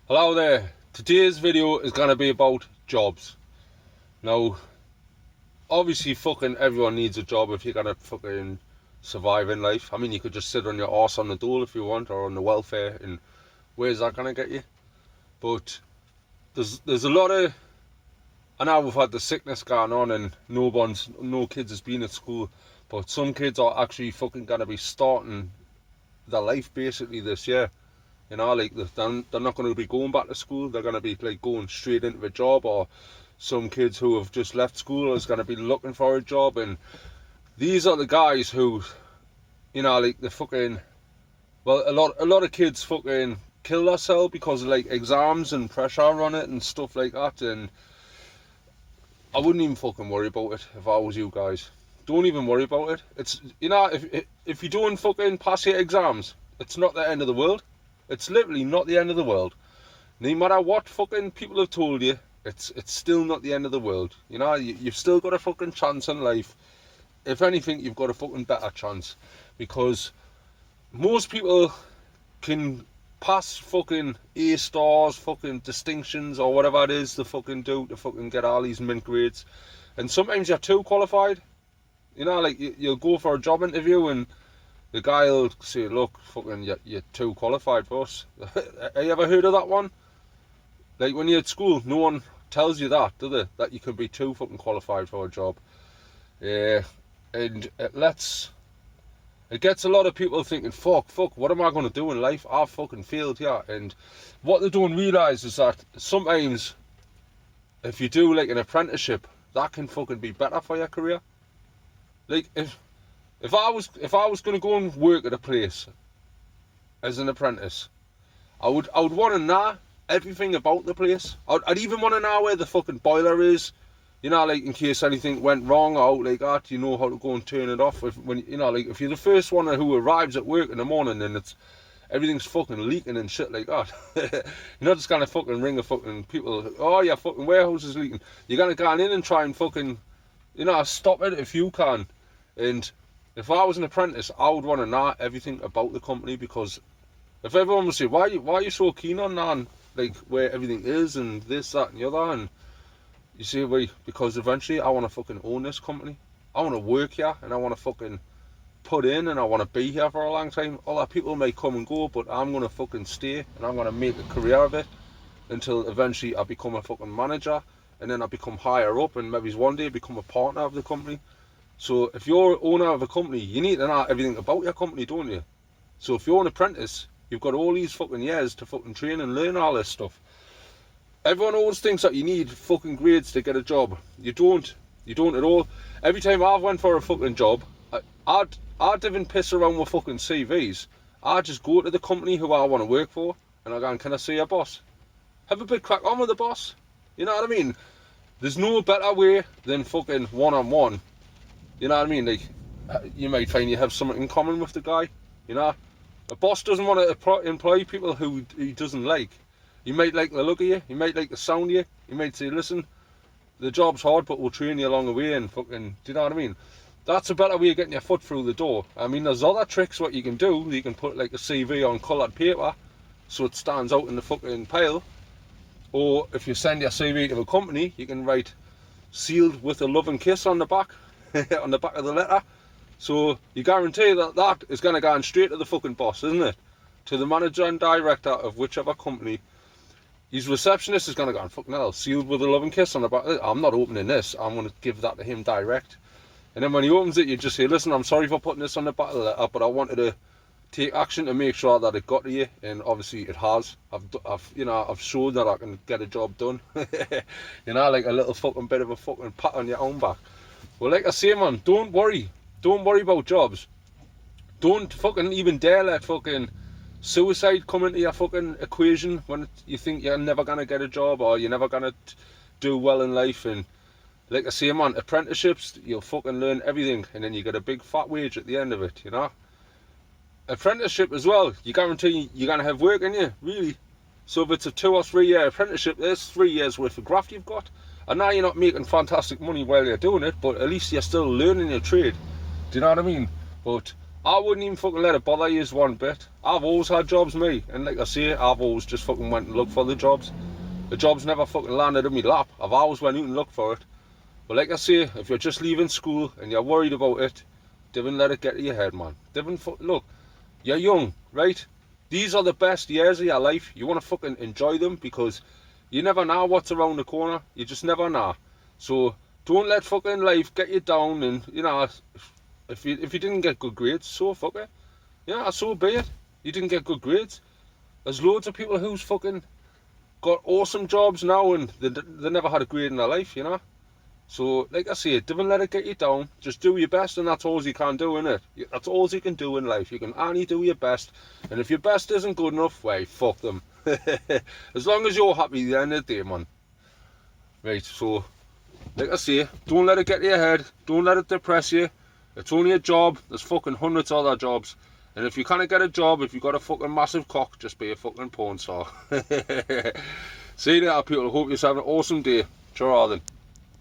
Hello there. Today's video is going to be about jobs. Now, obviously fucking everyone needs a job if you're going to fucking survive in life. I mean, you could just sit on your arse on the dole if you want, or on the welfare, and where's that going to get you? But there's a lot of... I know we've had the sickness going on and no kids has been at school, but some kids are actually fucking going to be starting their life basically this year. You know, like they're not going to be going back to school. They're going to be like going straight into a job, or some kids who have just left school is going to be looking for a job. And these are the guys who, you know, like the fucking, well, a lot of kids fucking kill themselves because of like exams and pressure on it and stuff like that. And I wouldn't even fucking worry about it if I was you guys. Don't even worry about it. It's, you know, if you don't fucking pass your exams, it's not the end of the world. It's literally not the end of the world. No matter what fucking people have told you, it's still not the end of the world. You know, you've still got a fucking chance in life. If anything, you've got a fucking better chance. Because most people can pass fucking A stars, fucking distinctions, or whatever it is they fucking do to fucking get all these mint grades. And sometimes you're too qualified. You know, like you'll go for a job interview and the guy will say, look, fucking, you're too qualified for us. Have you ever heard of that one? Like, when you're at school, no one tells you that, do they? That you can be too fucking qualified for a job. Yeah, and it gets a lot of people thinking, fuck, what am I going to do in life? I've fucking failed here. And what they don't realise is that sometimes, if you do, like, an apprenticeship, that can fucking be better for your career. Like, If I was going to go and work at a place as an apprentice, I would want to know everything about the place. I'd even want to know where the fucking boiler is, you know, like in case anything went wrong or out like that, you know how to go and turn it off. When you know, like if you're the first one who arrives at work in the morning and everything's fucking leaking and shit like that, you're not just gonna fucking ring the fucking people. Oh, your fucking warehouse is leaking. You're gonna go in and try and fucking, you know, stop it if you can. And if I was an apprentice, I would want to know everything about the company, because if everyone would say, why are you so keen on knowing like where everything is and this, that and the other, and you say, well, because eventually I want to fucking own this company. I want to work here and I want to fucking put in and I want to be here for a long time. Other people may come and go, but I'm going to fucking stay and I'm going to make a career of it until eventually I become a fucking manager, and then I become higher up and maybe one day become a partner of the company. So if you're owner of a company, you need to know everything about your company, don't you? So if you're an apprentice, you've got all these fucking years to fucking train and learn all this stuff. Everyone always thinks that you need fucking grades to get a job. You don't. You don't at all. Every time I've went for a fucking job, I didn't piss around with fucking CVs. I just go to the company who I want to work for and I go, can I see your boss? Have a bit crack on with the boss. You know what I mean? There's no better way than fucking one-on-one. You know what I mean? Like, you might find you have something in common with the guy, you know? A boss doesn't want to employ people who he doesn't like. You might like the look of you, you might like the sound of you, you might say, listen, the job's hard, but we'll train you along the way and fucking, do you know what I mean? That's a better way of getting your foot through the door. I mean, there's other tricks what you can do. You can put like a CV on coloured paper so it stands out in the fucking pile. Or if you send your CV to a company, you can write sealed with a love and kiss on the back. On the back of the letter, so you guarantee that is going to go straight to the fucking boss, isn't it? To the manager and director of whichever company. His receptionist is going to go, fucking hell, sealed with a loving kiss on the back. I'm not opening this, I'm going to give that to him direct. And then when he opens it, you just say, listen, I'm sorry for putting this on the back of the letter, but I wanted to take action to make sure that it got to you, and obviously it has. I've shown that I can get a job done. You know, like a little fucking bit of a fucking pat on your own back. Well, like I say, man, don't worry about jobs. Don't fucking even dare let fucking suicide come into your fucking equation when you think you're never gonna get a job or you're never gonna do well in life. And like I say, man, apprenticeships, you'll fucking learn everything and then you get a big fat wage at the end of it, you know. Apprenticeship as well, you guarantee you're gonna have work in you, really. So if it's a 2 or 3 year apprenticeship, there's 3 years worth of graft you've got. And now you're not making fantastic money while you're doing it, but at least you're still learning your trade. Do you know what I mean? But I wouldn't even fucking let it bother you one bit. I've always had jobs, me, and like I say, I've always just fucking went and looked for the jobs. The jobs never fucking landed in my lap. I've always went out and looked for it. But like I say, if you're just leaving school and you're worried about it, don't let it get to your head, man. Look, you're young, right? These are the best years of your life. You want to fucking enjoy them because you never know what's around the corner. You just never know. So don't let fucking life get you down. And you know, if you didn't get good grades, so fuck it. Yeah, so be it. You didn't get good grades. There's loads of people who's fucking got awesome jobs now and they never had a grade in their life, you know. So, like I say, don't let it get you down. Just do your best, and that's all you can do, innit? That's all you can do in life. You can only do your best. And if your best isn't good enough, well, fuck them. As long as you're happy at the end of the day, man. Right, so, like I say, don't let it get to your head. Don't let it depress you. It's only a job. There's fucking hundreds of other jobs. And if you can't get a job, if you've got a fucking massive cock, just be a fucking porn star. See you later, people. Hope you're having an awesome day. Sure, then.